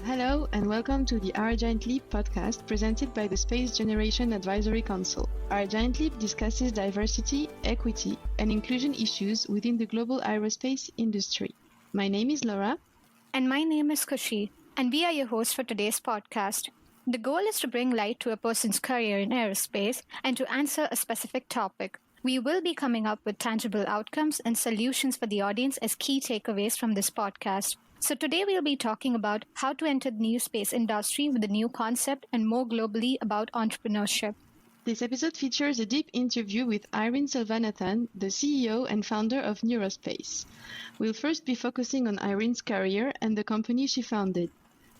Hello and welcome to the Our Giant Leap podcast presented by the Space Generation Advisory Council. Our Giant Leap discusses diversity, equity, and inclusion issues within the global aerospace industry. My name is Laura. And my name is Kushi, and we are your hosts for today's podcast. The goal is to bring light to a person's career in aerospace and to answer a specific topic. We will be coming up with tangible outcomes and solutions for the audience as key takeaways from this podcast. So today we'll be talking about how to enter the new space industry with a new concept and more globally about entrepreneurship. This episode features a deep interview with Irene Selvanathan, the CEO and founder of Neurospace. We'll first be focusing on Irene's career and the company she founded.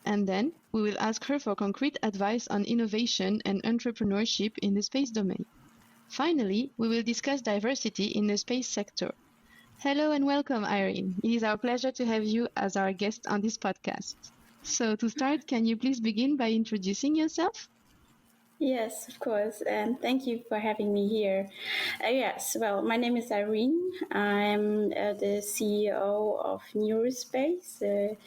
And then we will ask her for concrete advice on innovation and entrepreneurship in the space domain. Finally, we will discuss diversity in the space sector. Hello and welcome, Irene. It is our pleasure to have you as our guest on this podcast. So to start, can you please begin by introducing yourself? Yes, of course, and thank you for having me here. My name is Irene. I'm the CEO of Neurospace, a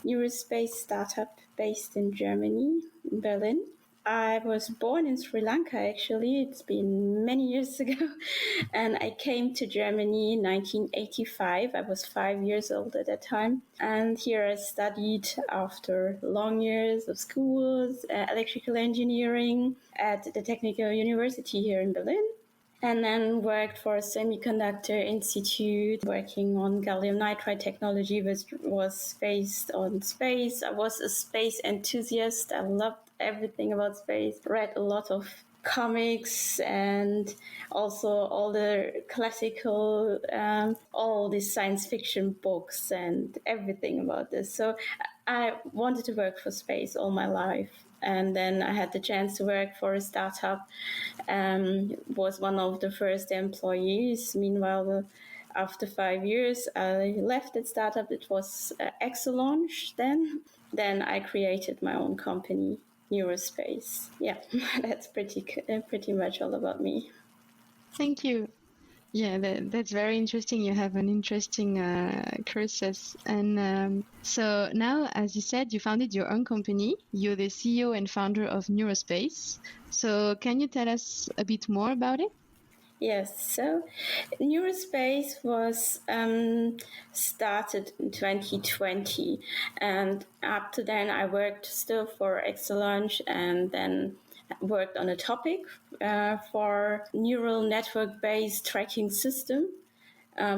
Neurospace startup based in Germany, in Berlin. I was born in Sri Lanka, actually. It's been many years ago. And I came to Germany in 1985. I was 5 years old at that time. And here I studied, after long years of schools, electrical engineering at the Technical University here in Berlin. And then worked for a semiconductor institute, working on gallium nitride technology, which was based on space. I was a space enthusiast. I loved everything about space. Read a lot of comics and also all the classical, all these science fiction books and everything about this. So I wanted to work for space all my life. And then I had the chance to work for a startup, was one of the first employees. Meanwhile, after 5 years, I left that startup. It was Exolaunch then. Then I created my own company, Neurospace. Yeah, that's pretty much all about me. Thank you. Yeah, that's very interesting. You have an interesting cursus. And so now, as you said, you founded your own company. You're the CEO and founder of Neurospace. So can you tell us a bit more about it? Yes, so Neurospace was started in 2020. And up to then, I worked still for Exolaunch and then worked on a topic for neural network-based tracking system,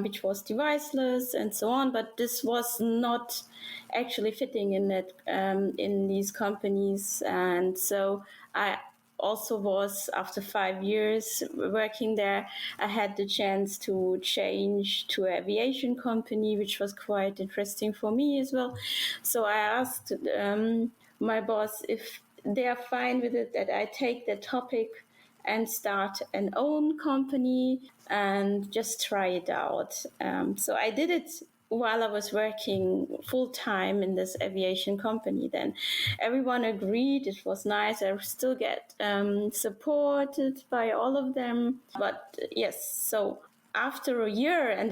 which was deviceless and so on. But this was not actually fitting in that in these companies, and so I also was, after 5 years working there, I had the chance to change to an aviation company, which was quite interesting for me as well. So I asked my boss if they are fine with it that I take the topic and start an own company and just try it out. So I did it while I was working full-time in this aviation company. Then everyone agreed it was nice. I still get supported by all of them. But yes, so after a year, and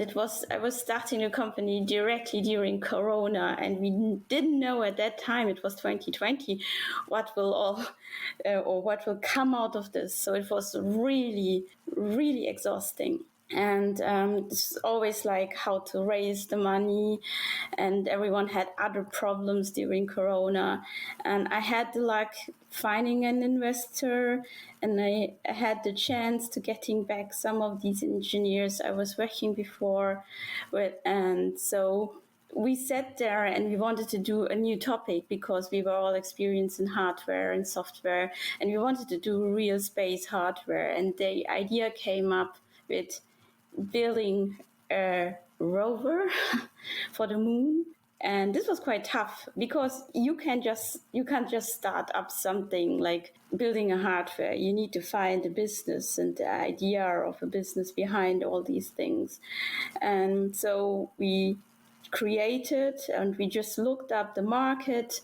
I was starting a company directly during Corona, and we didn't know at that time, it was 2020, what will come out of this. So it was really, really exhausting. And it's always like how to raise the money, and everyone had other problems during Corona. And I had the luck finding an investor, and I had the chance to getting back some of these engineers I was working before with. And so we sat there and we wanted to do a new topic because we were all experienced in hardware and software, and we wanted to do real space hardware. And the idea came up with building a rover for the moon. And this was quite tough because you can't just start up something like building a hardware. You need to find a business and the idea of a business behind all these things. And so we created, and we just looked up the market,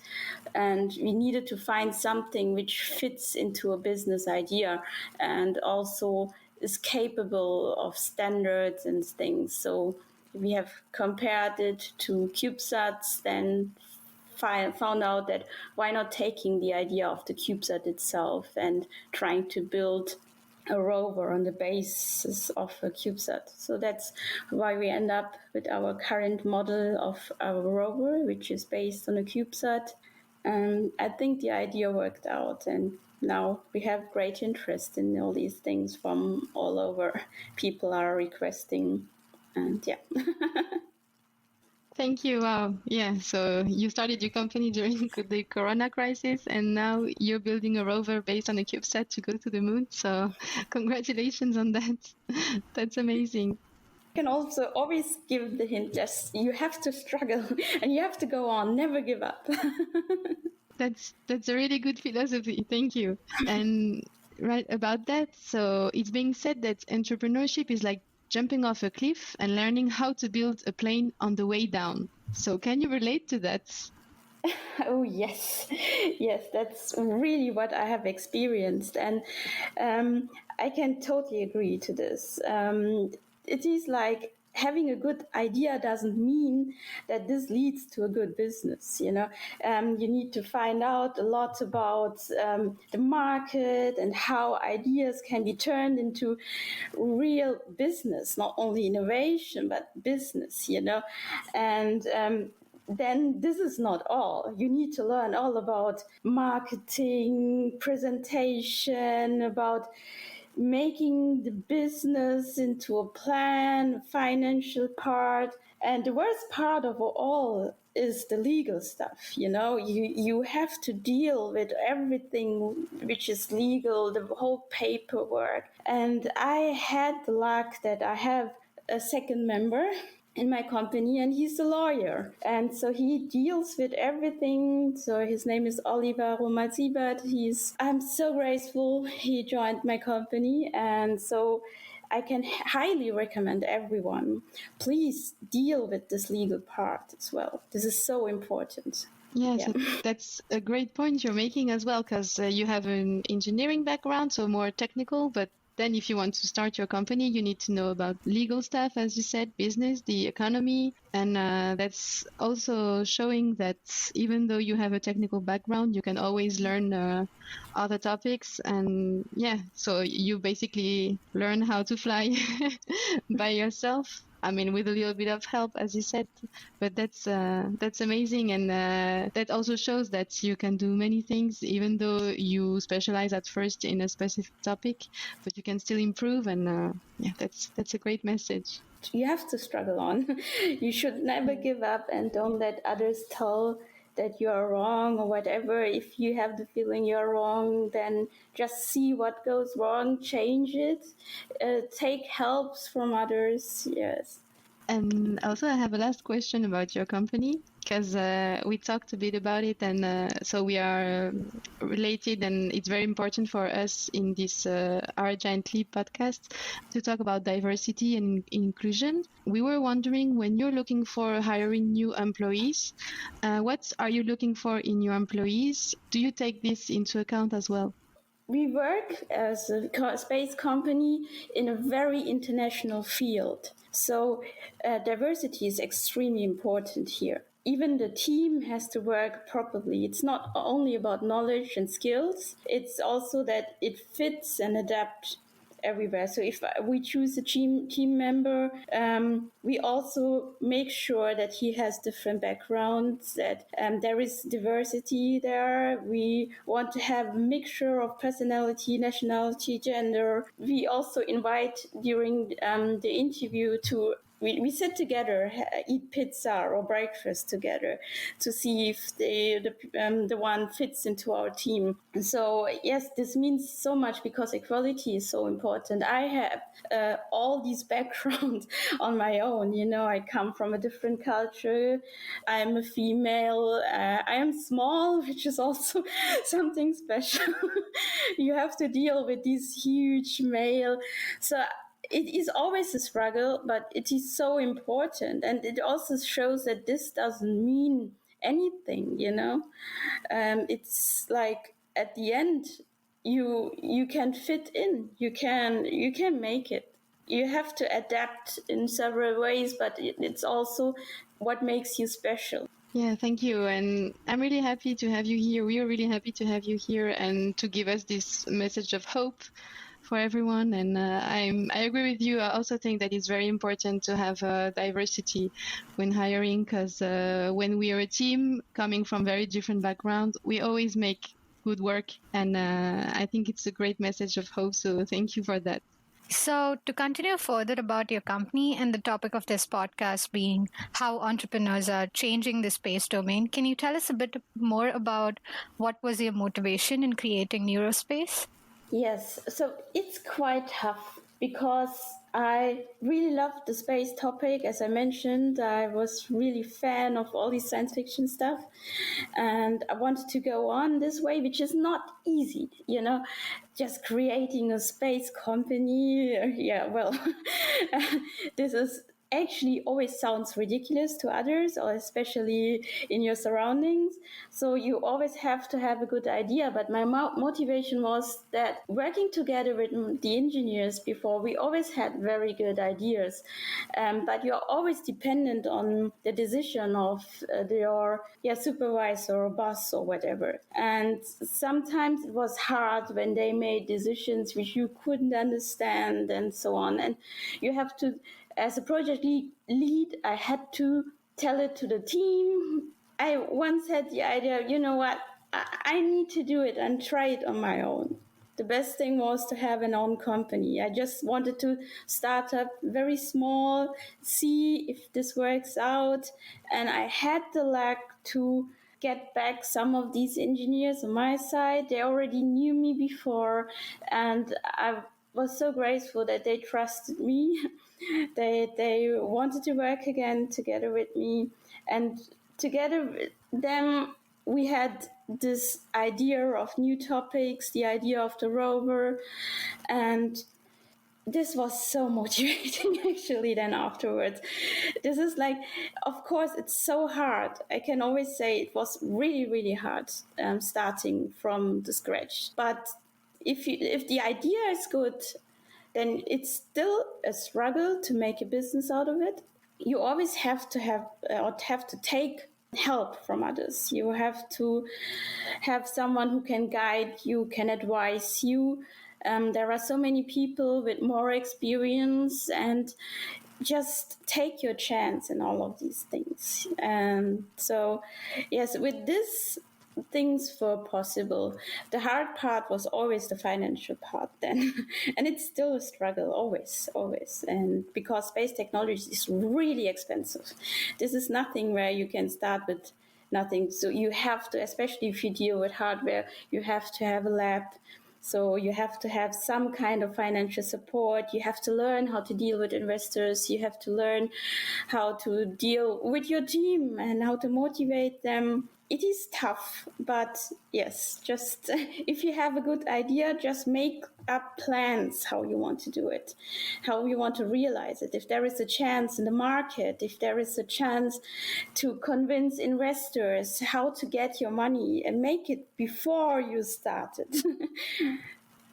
and we needed to find something which fits into a business idea and also is capable of standards and things. So we have compared it to CubeSats, then found out that why not taking the idea of the CubeSat itself and trying to build a rover on the basis of a CubeSat. So that's why we end up with our current model of our rover, which is based on a CubeSat. And I think the idea worked out, and now we have great interest in all these things from all over. People are requesting, and yeah. Thank you. Wow. Yeah. So you started your company during the Corona crisis, and now you're building a rover based on a CubeSat to go to the moon. So congratulations on that. That's amazing. You can also always give the hint, just you have to struggle and you have to go on, never give up. That's a really good philosophy. Thank you. And right about that, so it's being said that entrepreneurship is like jumping off a cliff and learning how to build a plane on the way down. So can you relate to that? Oh, yes. Yes, that's really what I have experienced. And I can totally agree to this. It is like having a good idea doesn't mean that this leads to a good business. You need to find out a lot about the market and how ideas can be turned into real business, not only innovation, but business, and then this is not all. You need to learn all about marketing, presentation, about making the business into a plan, financial part. And the worst part of all is the legal stuff. You have to deal with everything which is legal, the whole paperwork. And I had the luck that I have a second member in my company, and he's a lawyer, and so he deals with everything. So his name is Oliver Romazibat. I'm so grateful he joined my company, and so I can highly recommend everyone, please deal with this legal part as well. This is so important. Yes, that's a great point you're making as well, because you have an engineering background, so more technical, but then if you want to start your company, you need to know about legal stuff, as you said, business, the economy. And that's also showing that even though you have a technical background, you can always learn other topics. And yeah, so you basically learn how to fly by yourself. I mean, with a little bit of help, as you said, but that's amazing, and that also shows that you can do many things, even though you specialize at first in a specific topic, but you can still improve, and yeah, that's a great message. You have to struggle on. You should never give up, and don't let others tell that you are wrong or whatever. If you have the feeling you're wrong, then just see what goes wrong, change it, take helps from others. Yes. And also, I have a last question about your company, because we talked a bit about it, and so we are related, and it's very important for us in this Our Giant Leap podcast to talk about diversity and inclusion. We were wondering, when you're looking for hiring new employees, what are you looking for in your employees? Do you take this into account as well? We work as a space company in a very international field. So diversity is extremely important here. Even the team has to work properly. It's not only about knowledge and skills, it's also that it fits and adapts everywhere. So if we choose a team member, we also make sure that he has different backgrounds, that there is diversity there. We want to have a mixture of personality, nationality, gender. We also invite during the interview to we sit together, eat pizza or breakfast together to see if the one fits into our team. So yes, this means so much because equality is so important. I have all these backgrounds on my own. I come from a different culture. I'm a female. I am small, which is also something special. You have to deal with these huge male. So it is always a struggle, but it is so important. And it also shows that this doesn't mean anything, It's like at the end, you can fit in, you can make it. You have to adapt in several ways, but it's also what makes you special. Yeah, thank you. And I'm really happy to have you here. We are really happy to have you here and to give us this message of hope for everyone. And I agree with you. I also think that it's very important to have diversity when hiring, because when we are a team coming from very different backgrounds, we always make good work. And I think it's a great message of hope. So thank you for that. So, to continue further about your company and the topic of this podcast being how entrepreneurs are changing the space domain, can you tell us a bit more about what was your motivation in creating Neurospace? Yes, so it's quite tough because I really love the space topic. As I mentioned, I was really fan of all these science fiction stuff, and I wanted to go on this way, which is not easy, just creating a space company. Yeah, well, this is actually always sounds ridiculous to others, or especially in your surroundings. So you always have to have a good idea. But my motivation was that working together with the engineers before, we always had very good ideas. But you're always dependent on the decision of your supervisor or boss or whatever. And sometimes it was hard when they made decisions which you couldn't understand and so on. And you have to, as a project lead, I had to tell it to the team. I once had the idea, you know what, I need to do it and try it on my own. The best thing was to have an own company. I just wanted to start up very small, see if this works out. And I had the luck to get back some of these engineers on my side. They already knew me before, and I was so grateful that they trusted me. They wanted to work again together with me, and together with them we had this idea of new topics, the idea of the rover, and this was so motivating actually then afterwards. This is like, of course it's so hard. I can always say it was really, really hard starting from the scratch. But if the idea is good, then it's still a struggle to make a business out of it. You always have to take help from others. You have to have someone who can guide you, can advise you. There are so many people with more experience, and just take your chance in all of these things. And so, yes, with this, things were possible. The hard part was always the financial part then. And it's still a struggle, always. And because space technology is really expensive. This is nothing where you can start with nothing. So you have to, especially if you deal with hardware, you have to have a lab. So you have to have some kind of financial support. You have to learn how to deal with investors. You have to learn how to deal with your team and how to motivate them. It is tough, but yes, just if you have a good idea, just make up plans how you want to do it, how you want to realize it. If there is a chance in the market, if there is a chance to convince investors, how to get your money, and make it before you start it.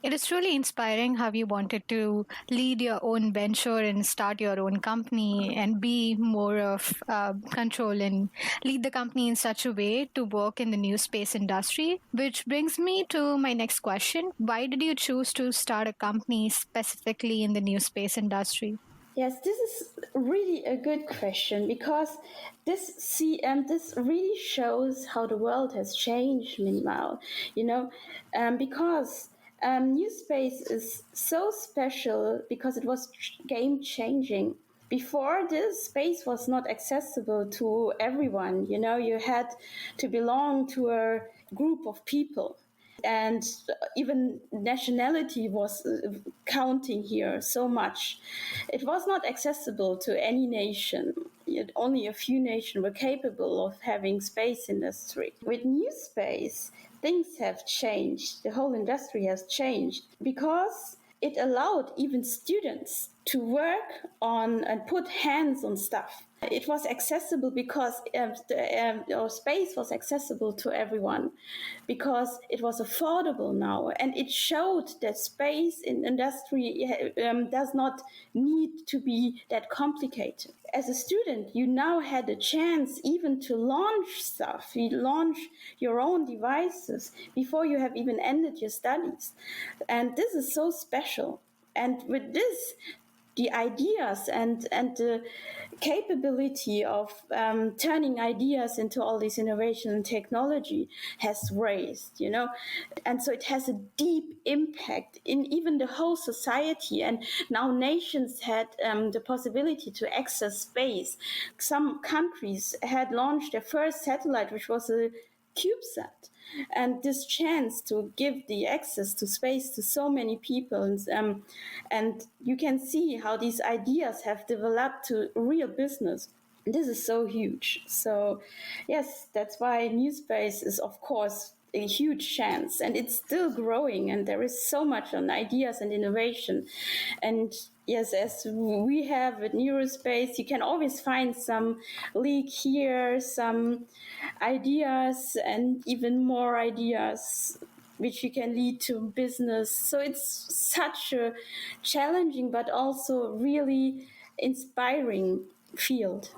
It is truly inspiring how you wanted to lead your own venture and start your own company and be more of control and lead the company in such a way to work in the new space industry. Which brings me to my next question. Why did you choose to start a company specifically in the new space industry? Yes, this is really a good question, because this really shows how the world has changed meanwhile, because New Space is so special because it was game changing. Before this, space was not accessible to everyone. You had to belong to a group of people, and even nationality was counting here so much. It was not accessible to any nation. Yet only a few nations were capable of having space industry. With New Space, things have changed. The whole industry has changed because it allowed even students to work on and put hands on stuff. It was accessible because our space was accessible to everyone, because it was affordable now, and it showed that space in industry does not need to be that complicated. As a student, you now had a chance even to launch stuff. You launch your own devices before you have even ended your studies, and this is so special. And with this, the ideas and the capability of turning ideas into all this innovation and technology has raised, and so it has a deep impact in even the whole society. And now nations had the possibility to access space. Some countries had launched their first satellite, which was a CubeSat. And this chance to give the access to space to so many people, and you can see how these ideas have developed to real business. This is so huge. So yes, that's why Newspace is, of course, a huge chance, and it's still growing, and there is so much on ideas and innovation. And yes, as we have at Neurospace, you can always find some leak here, some ideas, and even more ideas which you can lead to business. So it's such a challenging but also really inspiring field.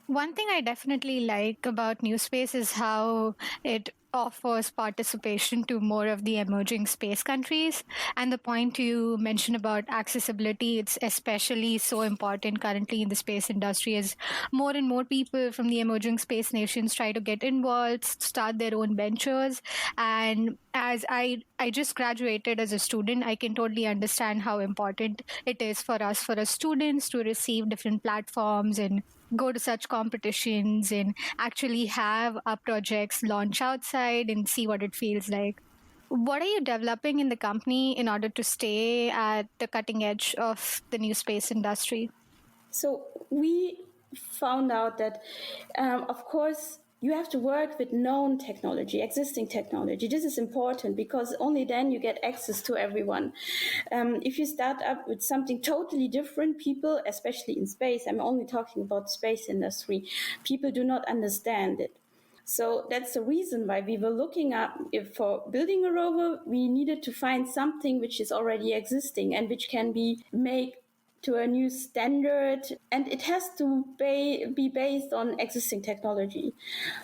One thing I definitely like about Newspace is how it offers participation to more of the emerging space countries. And the point you mentioned about accessibility, it's especially so important currently in the space industry, as more and more people from the emerging space nations try to get involved, start their own ventures. And as I just graduated as a student, I can totally understand how important it is for us, for us students, to receive different platforms and go to such competitions and actually have our projects launch outside and see what it feels like. What are you developing in the company in order to stay at the cutting edge of the new space industry? So we found out that, of course, you have to work with known technology, existing technology. This is important because only then you get access to everyone. If you start up with something totally different, people, especially in space, I'm only talking about space industry, people do not understand it. So that's the reason why we were looking up, if for building a rover, we needed to find something which is already existing and which can be made to a new standard, and it has to be based on existing technology.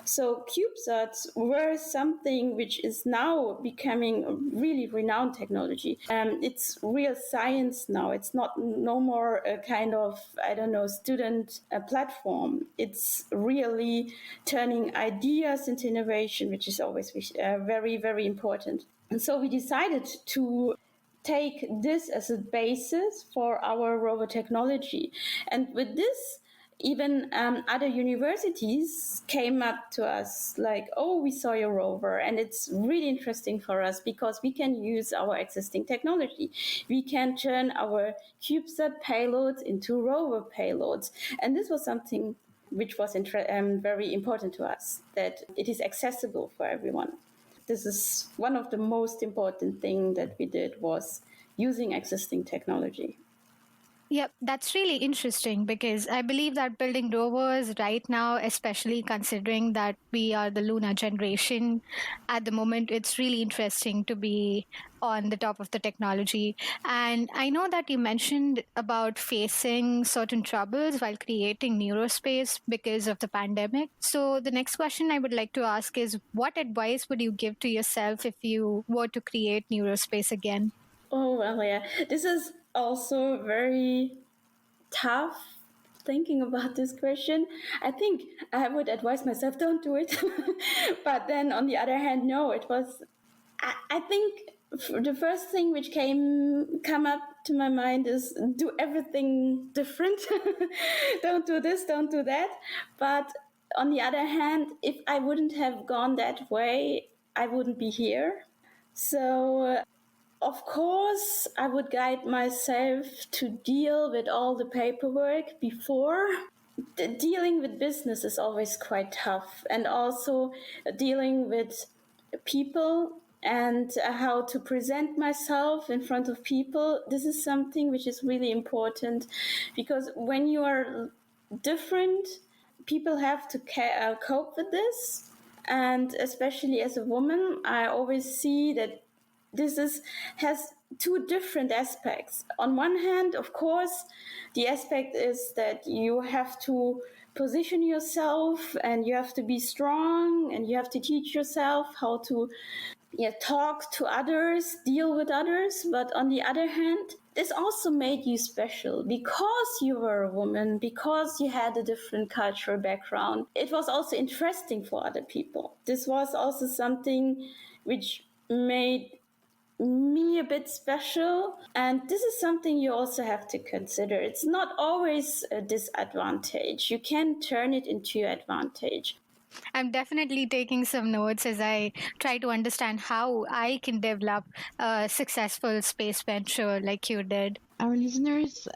So CubeSats were something which is now becoming a really renowned technology. It's real science now. It's not no more a kind of, student platform. It's really turning ideas into innovation, which is always very, very important. And so we decided to take this as a basis for our rover technology. And with this, even other universities came up to us like, oh, we saw your rover, and it's really interesting for us because we can use our existing technology. We can turn our CubeSat payloads into rover payloads. And this was something which was very important to us, that it is accessible for everyone. This is one of the most important things that we did, was using existing technology. Yep, that's really interesting because I believe that building rovers right now, especially considering that we are the lunar generation at the moment, it's really interesting to be on the top of the technology. And I know that you mentioned about facing certain troubles while creating Neurospace because of the pandemic. So the next question I would like to ask is, what advice would you give to yourself if you were to create Neurospace again? Oh, well, yeah. This is also very tough thinking about this question. I think I would advise myself, don't do it. But then on the other hand, no, it was, I think the first thing which come up to my mind is do everything different. Don't do this, don't do that. But on the other hand, if I wouldn't have gone that way, I wouldn't be here. So of course, I would guide myself to deal with all the paperwork before. Dealing with business is always quite tough, and also dealing with people and how to present myself in front of people. This is something which is really important, because when you are different, people have to cope with this. And especially as a woman, I always see that has two different aspects. On one hand, of course, the aspect is that you have to position yourself and you have to be strong and you have to teach yourself how to talk to others, deal with others. But on the other hand, this also made you special because you were a woman, because you had a different cultural background. It was also interesting for other people. This was also something which made me a bit special, and this is something you also have to consider. It's not always a disadvantage. You can turn it into your advantage. I'm definitely taking some notes as I try to understand how I can develop a successful space venture like you did. Our listeners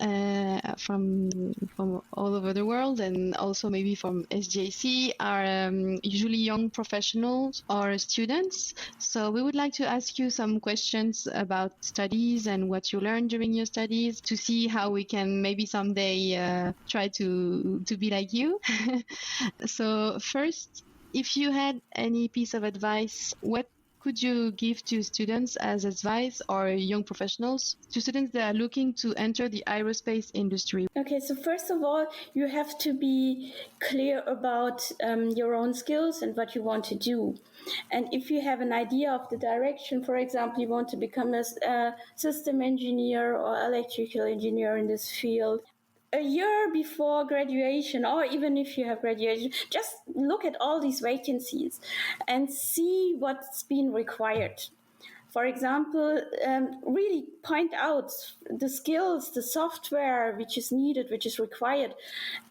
from all over the world and also maybe from SJC are usually young professionals or students. So we would like to ask you some questions about studies and what you learned during your studies to see how we can maybe someday try to be like you. So first, if you had any piece of advice, what could you give to students as advice, or young professionals, to students that are looking to enter the aerospace industry? Okay, so first of all, you have to be clear about your own skills and what you want to do. And if you have an idea of the direction, for example, you want to become a system engineer or electrical engineer in this field, a year before graduation, or even if you have graduation, just look at all these vacancies and see what's been required. For example, really point out the skills, the software which is needed, which is required,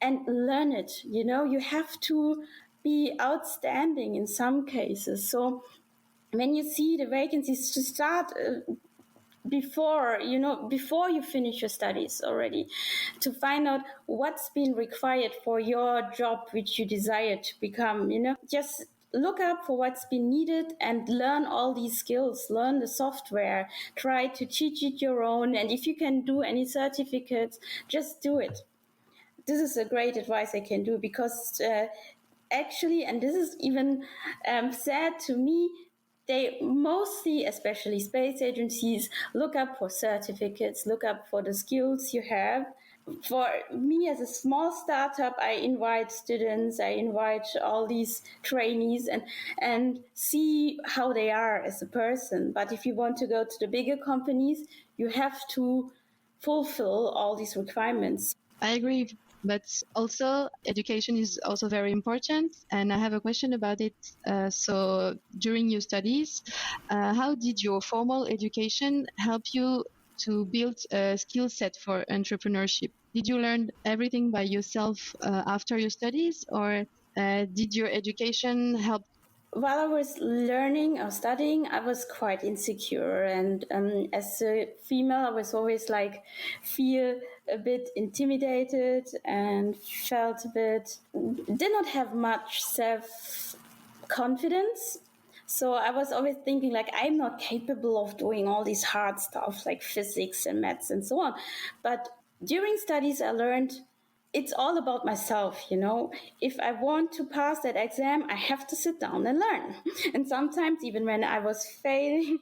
and learn it. You have to be outstanding in some cases. So when you see the vacancies, to start before you finish your studies already, to find out what's been required for your job which you desire to become. Just look up for what's been needed and learn all these skills, learn the software, try to teach it your own, and if you can do any certificates, just do it. This is a great advice I can do, because actually, and this is even said to me, they mostly, especially space agencies, look up for certificates, look up for the skills you have. For me, as a small startup, I invite students, I invite all these trainees and see how they are as a person. But if you want to go to the bigger companies, you have to fulfill all these requirements. I agree, but also education is also very important. And I have a question about it. So during your studies, how did your formal education help you to build a skill set for entrepreneurship? Did you learn everything by yourself after your studies, or did your education help? While I was learning or studying, I was quite insecure, and as a female, I was always feel a bit intimidated and felt a bit, did not have much self-confidence. So I was always thinking I'm not capable of doing all these hard stuff like physics and maths and so on. But during studies, I learned it's all about myself. If I want to pass that exam, I have to sit down and learn. And sometimes, even when I was failing,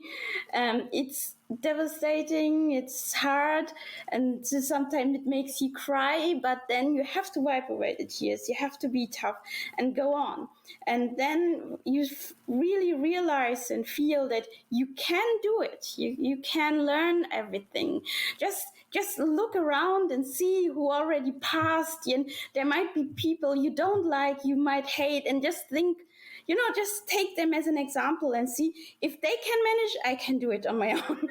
it's devastating, it's hard, and sometimes it makes you cry, but then you have to wipe away the tears. You have to be tough and go on. And then you really realize and feel that you can do it. You can learn everything. Just look around and see who already passed. And there might be people you don't like, you might hate, and just think, just take them as an example and see if they can manage, I can do it on my own.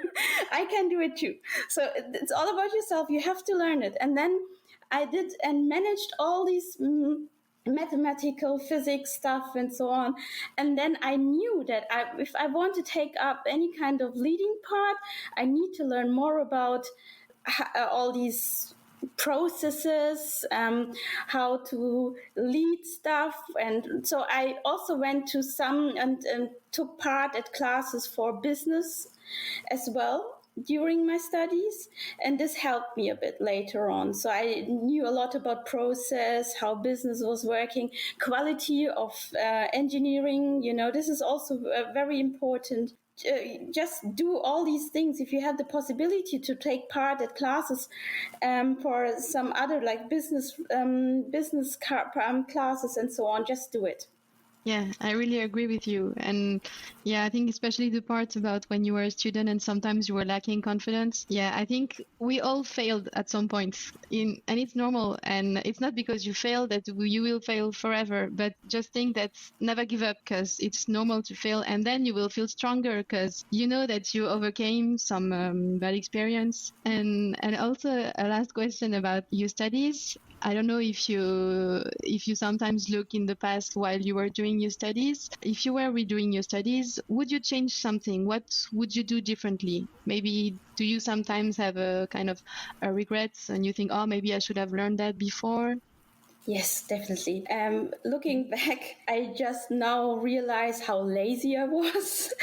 I can do it too. So it's all about yourself. You have to learn it. And then I did and managed all these mathematical physics stuff and so on. And then I knew that if I want to take up any kind of leading part, I need to learn more about all these processes, how to lead stuff. And so I also went to some and took part at classes for business as well during my studies, and this helped me a bit later on. So I knew a lot about process, how business was working, quality of engineering. This is also very important. Just do all these things. If you have the possibility to take part at classes for some other like business classes and so on, just do it. Yeah, I really agree with you. And yeah, I think especially the part about when you were a student and sometimes you were lacking confidence. Yeah, I think we all failed at some point and it's normal. And it's not because you failed that you will fail forever, but just think that never give up because it's normal to fail. And then you will feel stronger because you know that you overcame some bad experience. And also a last question about your studies. I don't know if you sometimes look in the past while you were doing your studies. If you were redoing your studies, would you change something? What would you do differently? Maybe do you sometimes have a kind of a regrets and you think, oh, maybe I should have learned that before? Yes, definitely. Looking back, I just now realize how lazy I was,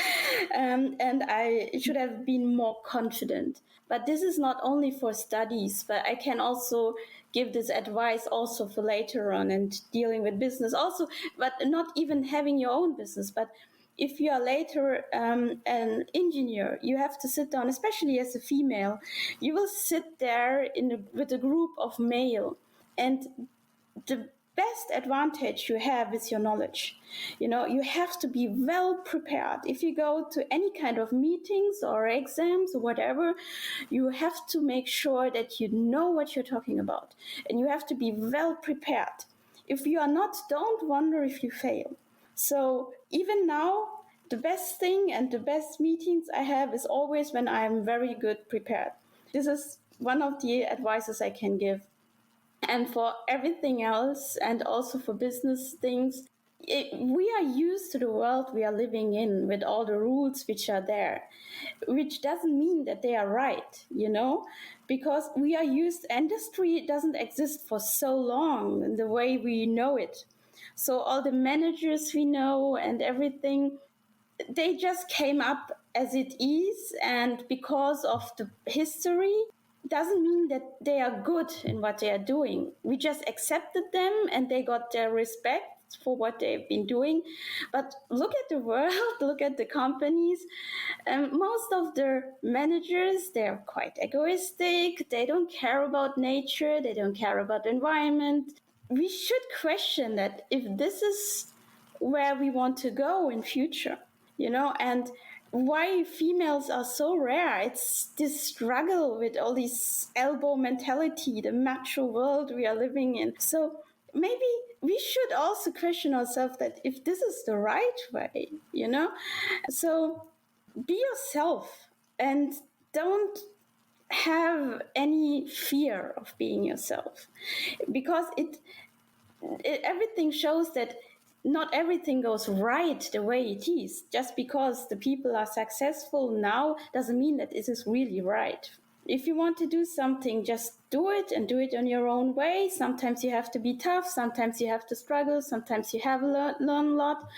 and I should have been more confident. But this is not only for studies, but I can also give this advice also for later on and dealing with business also, but not even having your own business. But if you are later an engineer, you have to sit down, especially as a female, you will sit there with a group of male, and the best advantage you have is your knowledge. You have to be well prepared. If you go to any kind of meetings or exams or whatever, you have to make sure that you know what you're talking about, and you have to be well prepared. If you are not, don't wonder if you fail. So even now, the best thing and the best meetings I have is always when I'm very good prepared. This is one of the advices I can give. And for everything else, and also for business things, we are used to the world we are living in with all the rules which are there, which doesn't mean that they are right, because we are used, industry doesn't exist for so long in the way we know it. So all the managers we know and everything, they just came up as it is, and because of the history, doesn't mean that they are good in what they are doing. We just accepted them and they got their respect for what they've been doing. But look at the world, look at the companies. Most of the managers, they're quite egoistic. They don't care about nature. They don't care about the environment. We should question that if this is where we want to go in future, and why females are so rare. It's this struggle with all this elbow mentality, the macho world we are living in. So maybe we should also question ourselves that if this is the right way, So be yourself and don't have any fear of being yourself, because everything shows that not everything goes right the way it is. Just because the people are successful now doesn't mean that it is really right. If you want to do something, just do it and do it on your own way. Sometimes you have to be tough. Sometimes you have to struggle. Sometimes you have to learn a lot.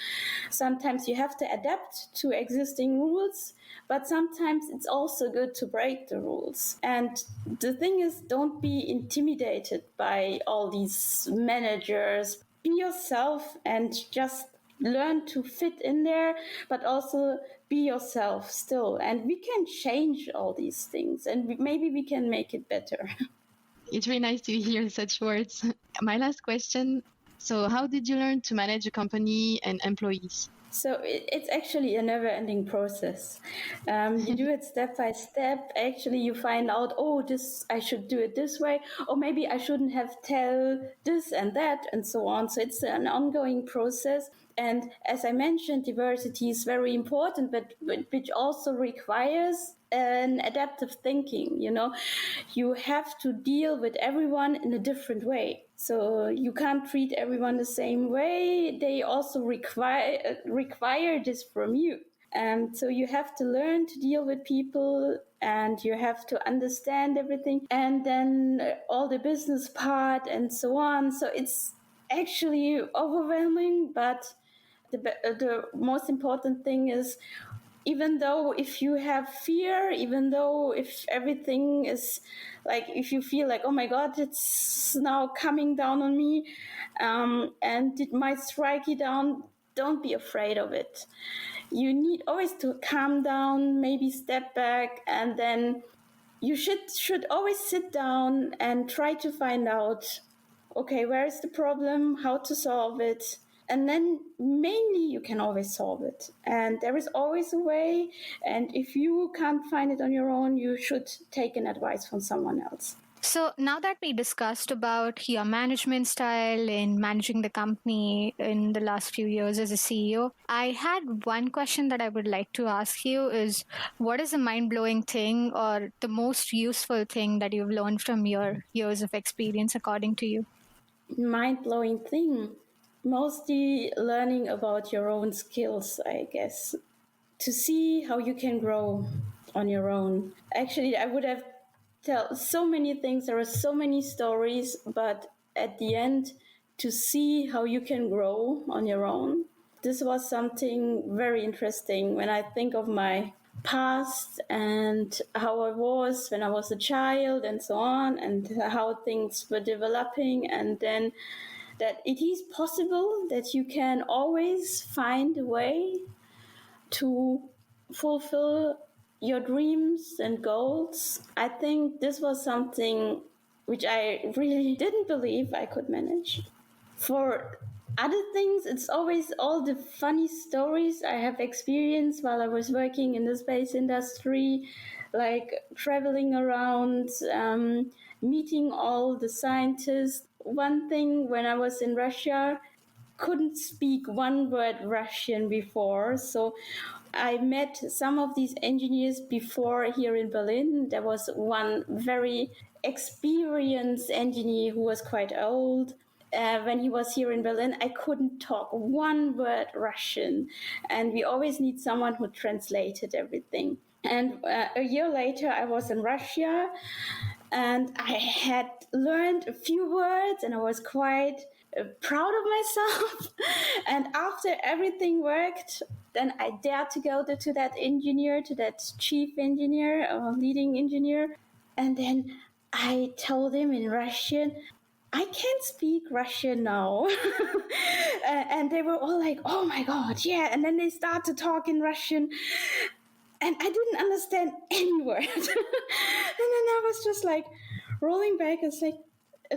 Sometimes you have to adapt to existing rules. But sometimes it's also good to break the rules. And the thing is, don't be intimidated by all these managers. Be yourself and just learn to fit in there, but also be yourself still. And we can change all these things, and maybe we can make it better. It's really nice to hear such words. My last question. So how did you learn to manage a company and employees? So it's actually a never-ending process. You do it step by step. Actually, you find out, I should do it this way, or maybe I shouldn't have tell this and that, and so on. So it's an ongoing process. And as I mentioned, diversity is very important, but which also requires an adaptive thinking. You have to deal with everyone in a different way. So you can't treat everyone the same way. They also require this from you. And so you have to learn to deal with people and you have to understand everything. And then all the business part and so on. So it's actually overwhelming, but the most important thing is, even though if you have fear, even though if everything is like, if you feel like, oh my God, it's now coming down on me, and it might strike you down, don't be afraid of it. You need always to calm down, maybe step back, and then you should always sit down and try to find out, okay, where is the problem, how to solve it. And then mainly you can always solve it. And there is always a way. And if you can't find it on your own, you should take an advice from someone else. So now that we discussed about your management style in managing the company in the last few years as a CEO, I had one question that I would like to ask you is, what is a mind-blowing thing or the most useful thing that you've learned from your years of experience according to you? Mind-blowing thing? Mostly learning about your own skills, I guess. To see how you can grow on your own. Actually, I would have tell so many things. There are so many stories, but at the end, to see how you can grow on your own. This was something very interesting when I think of my past and how I was when I was a child and so on, and how things were developing, and then that it is possible that you can always find a way to fulfill your dreams and goals. I think this was something which I really didn't believe I could manage. For other things, it's always all the funny stories I have experienced while I was working in the space industry, like traveling around, meeting all the scientists. One thing, when I was in Russia, couldn't speak one word Russian before, so I met some of these engineers before here in Berlin. There was one very experienced engineer who was quite old. When he was here in Berlin, I couldn't talk one word Russian, and we always need someone who translated everything. And a year later, I was in Russia, and I had learned a few words, and I was quite proud of myself. And after everything worked, then I dared to go to that engineer, to that chief engineer or leading engineer. And then I told him in Russian, I can't speak Russian now. And they were all like, oh my God, yeah. And then they start to talk in Russian. And I didn't understand any word. And then I was just like rolling back. It's like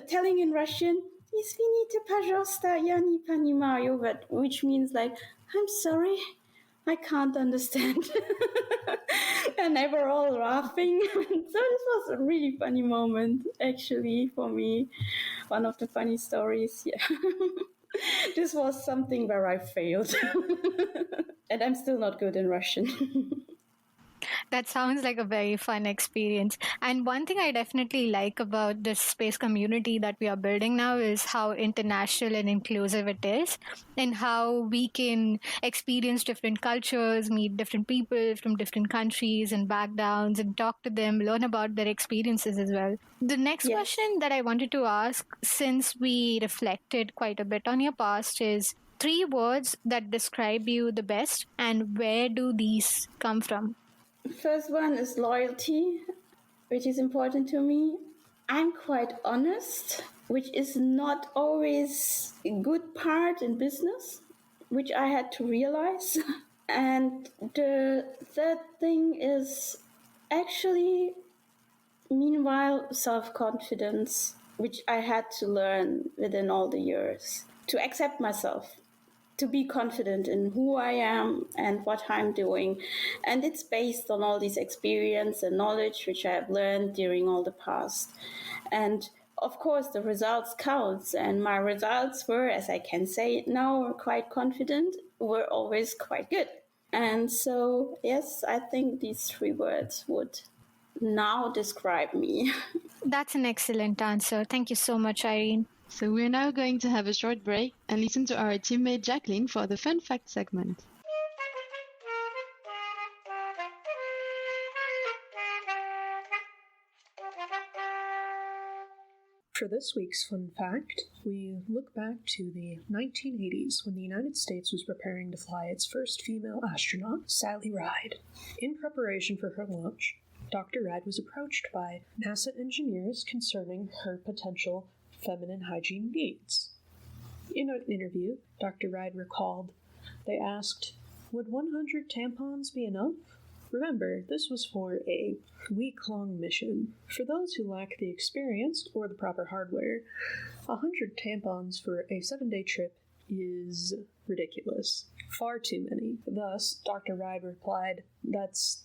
telling in Russian, "Извините, пожалуйста, я не понимаю," which means like, I'm sorry, I can't understand. And they were all laughing. So this was a really funny moment, actually, for me. One of the funny stories, yeah. This was something where I failed. And I'm still not good in Russian. That sounds like a very fun experience. And one thing I definitely like about this space community that we are building now is how international and inclusive it is, and how we can experience different cultures, meet different people from different countries and backgrounds, and talk to them, learn about their experiences as well. The next question that I wanted to ask, since we reflected quite a bit on your past, is 3 words that describe you the best, and where do these come from? First one is loyalty, which is important to me. I'm quite honest, which is not always a good part in business, which I had to realize. And the third thing is actually, meanwhile, self-confidence, which I had to learn within all the years, to accept myself, to be confident in who I am and what I'm doing. And it's based on all this experience and knowledge which I have learned during all the past. And of course, the results count. And my results were, as I can say it now, quite confident, were always quite good. And so, yes, I think these 3 words would now describe me. That's an excellent answer. Thank you so much, Irene. So we're now going to have a short break and listen to our teammate Jaclyn for the fun fact segment. For this week's fun fact, we look back to the 1980s when the United States was preparing to fly its first female astronaut, Sally Ride. In preparation for her launch, Dr. Ride was approached by NASA engineers concerning her potential feminine hygiene needs. In an interview, Dr. Ride recalled, they asked, "Would 100 tampons be enough?" Remember, this was for a week-long mission. For those who lack the experience or the proper hardware, 100 tampons for a 7-day trip is ridiculous. Far too many. Thus, Dr. Ride replied,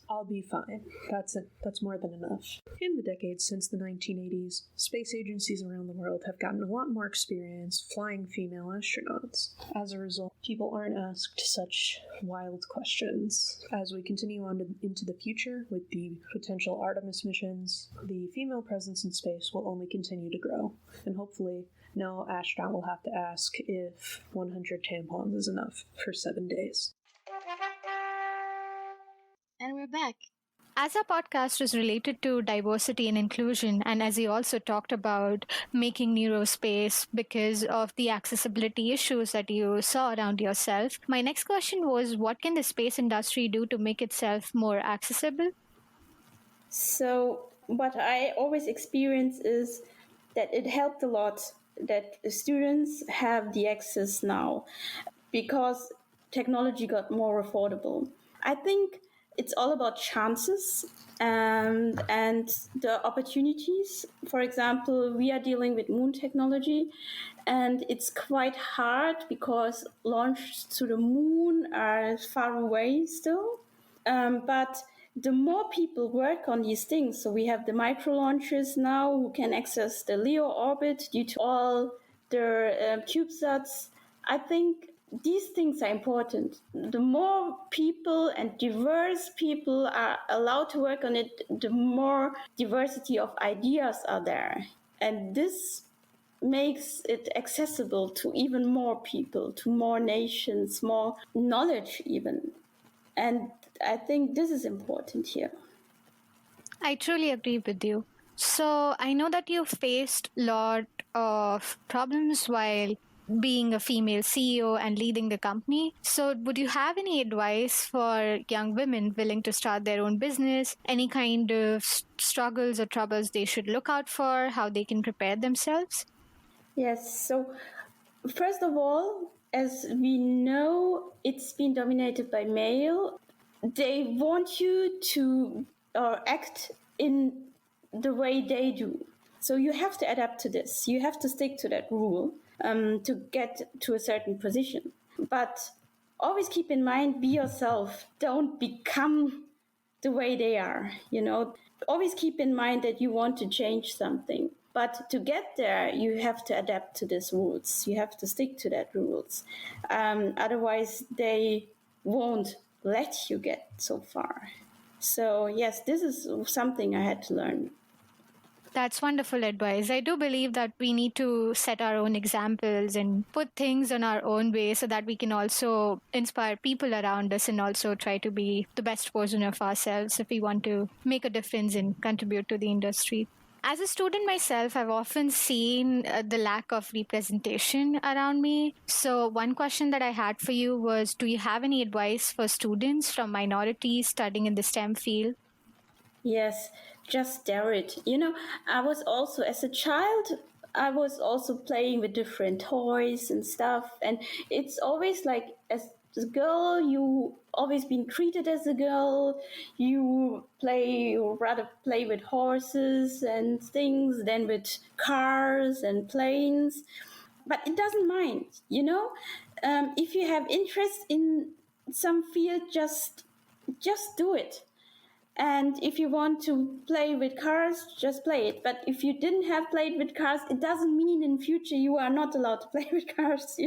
I'll be fine. That's more than enough. In the decades since the 1980s, space agencies around the world have gotten a lot more experience flying female astronauts. As a result, people aren't asked such wild questions. As we continue on into the future with the potential Artemis missions, the female presence in space will only continue to grow, and hopefully no astronaut will have to ask if 100 tampons is enough for 7 days. And we're back. As our podcast is related to diversity and inclusion, and as you also talked about making Neurospace because of the accessibility issues that you saw around yourself, my next question was, what can the space industry do to make itself more accessible? So what I always experience is that it helped a lot that the students have the access now because technology got more affordable. I think it's all about chances and the opportunities. For example, we are dealing with moon technology, and it's quite hard because launches to the moon are far away still. But the more people work on these things, so we have the micro launchers now who can access the LEO orbit due to all their CubeSats. I think these things are important. The more people and diverse people are allowed to work on it, the more diversity of ideas are there. And this makes it accessible to even more people, to more nations, more knowledge even. And I think this is important here. I truly agree with you. So I know that you faced a lot of problems while being a female CEO and leading the company. So would you have any advice for young women willing to start their own business? Any kind of struggles or troubles they should look out for, how they can prepare themselves? Yes. So first of all, as we know, it's been dominated by male. They want you to act in the way they do. So you have to adapt to this. You have to stick to that rule to get to a certain position. But always keep in mind, be yourself. Don't become the way they are, Always keep in mind that you want to change something. But to get there, you have to adapt to these rules. You have to stick to that rules. Otherwise, they won't let you get so far. So yes, this is something I had to learn. That's wonderful advice. I do believe that we need to set our own examples and put things in our own way so that we can also inspire people around us and also try to be the best version of ourselves if we want to make a difference and contribute to the industry. As a student myself, I've often seen the lack of representation around me. So one question that I had for you was, do you have any advice for students from minorities studying in the STEM field? Yes, just dare it. I was also, as a child, I was also playing with different toys and stuff. And it's always like, as a girl, you always been treated as a girl. You rather play with horses and things than with cars and planes. But it doesn't mind, if you have interest in some field, just do it. And if you want to play with cars, just play it. But if you didn't have played with cars, it doesn't mean in future you are not allowed to play with cars,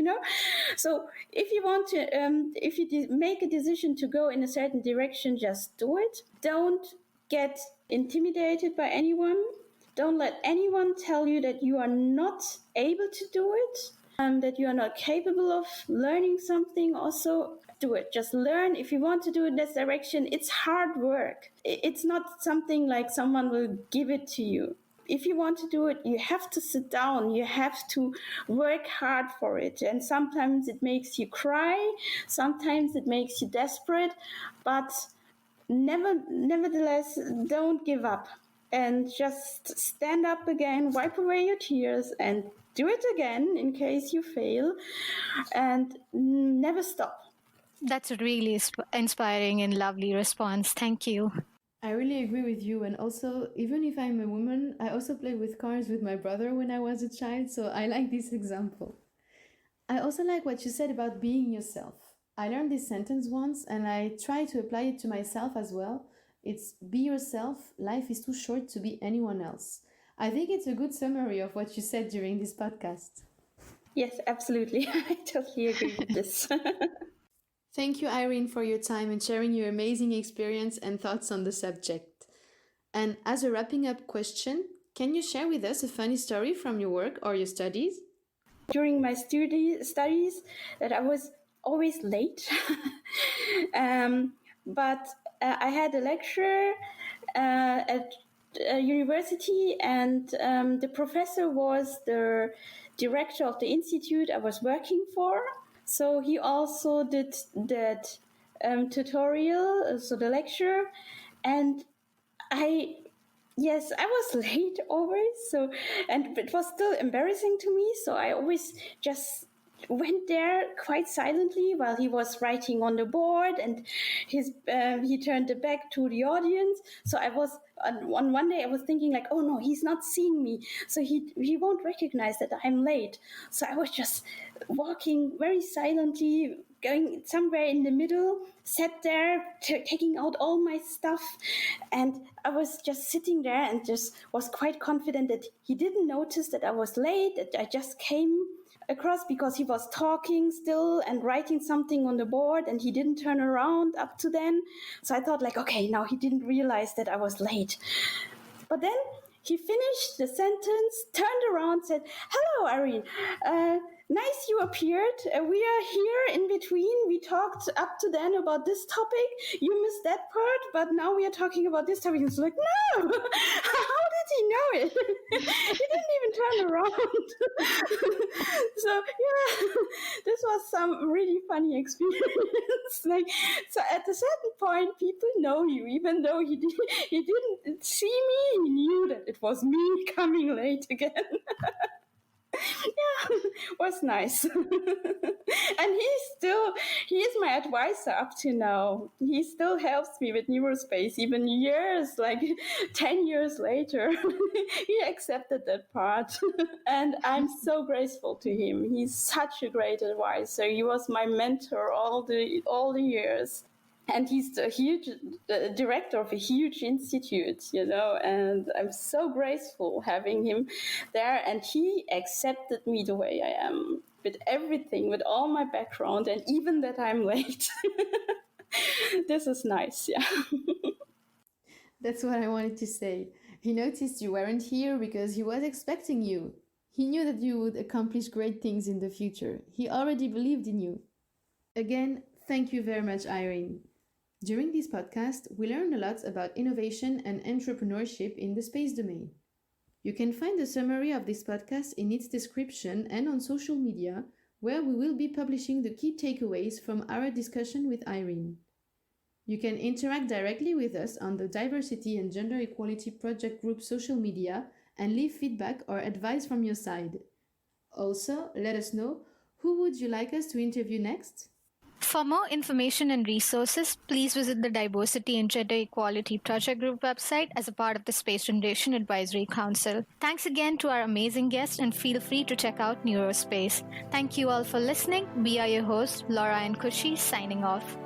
So if you want to, if you make a decision to go in a certain direction, just do it. Don't get intimidated by anyone. Don't let anyone tell you that you are not able to do it, that you are not capable of learning something. Also, do it. Just learn. If you want to do it this direction, it's hard work. It's not something like someone will give it to you. if you want to do it, you have to sit down, you have to work hard for it. And sometimes it makes you cry, sometimes it makes you desperate, but nevertheless, don't give up and just stand up again, wipe away your tears and do it again in case you fail, and never stop. That's a really inspiring and lovely response. Thank you. I really agree with you. And also, even if I'm a woman, I also played with cars with my brother when I was a child. So I like this example. I also like what you said about being yourself. I learned this sentence once and I try to apply it to myself as well. It's be yourself. Life is too short to be anyone else. I think it's a good summary of what you said during this podcast. Yes, absolutely. I totally agree with this. Thank you, Irene, for your time and sharing your amazing experience and thoughts on the subject. And as a wrapping up question, can you share with us a funny story from your work or your studies? During my studies, that I was always late. But I had a lecture at a university, and the professor was the director of the institute I was working for. So he also did that tutorial, so the lecture, and I was late always. So, and it was still embarrassing to me. So I always just went there quite silently while he was writing on the board, and he turned the back to the audience. So I was on one day I was thinking like, oh no, he's not seeing me, so he won't recognize that I'm late. So I was just walking very silently, going somewhere in the middle, sat there taking out all my stuff, and I was just sitting there and just was quite confident that he didn't notice that I was late, that I just came across, because he was talking still and writing something on the board, and he didn't turn around up to then. So I thought like, okay, now he didn't realize that I was late. But then he finished the sentence, turned around, said, "Hello, Irene. Nice you appeared. We are here in between. We talked up to then about this topic. You missed that part, but now we are talking about this topic." It's like, no! How did he know it? He didn't even turn around. So, yeah, this was some really funny experience. So at a certain point, people know you, even though he didn't see me. He knew that it was me coming late again. Yeah, was nice. And he is my advisor up to now. He still helps me with Neurospace, even years, like 10 years later. He accepted that part. And I'm so grateful to him. He's such a great advisor. He was my mentor all the years. And he's a huge director of a huge institute, and I'm so grateful having him there. And he accepted me the way I am, with everything, with all my background, and even that I'm late. This is nice, yeah. That's what I wanted to say. He noticed you weren't here because he was expecting you. He knew that you would accomplish great things in the future. He already believed in you. Again, thank you very much, Irene. During this podcast, we learned a lot about innovation and entrepreneurship in the space domain. You can find a summary of this podcast in its description and on social media, where we will be publishing the key takeaways from our discussion with Irene. You can interact directly with us on the Diversity and Gender Equality Project Group social media and leave feedback or advice from your side. Also, let us know, who would you like us to interview next? For more information and resources, please visit the Diversity and Gender Equality Project Group website as a part of the Space Generation Advisory Council. Thanks again to our amazing guests, and feel free to check out Neurospace. Thank you all for listening. We are your hosts, Laura and Kushi, signing off.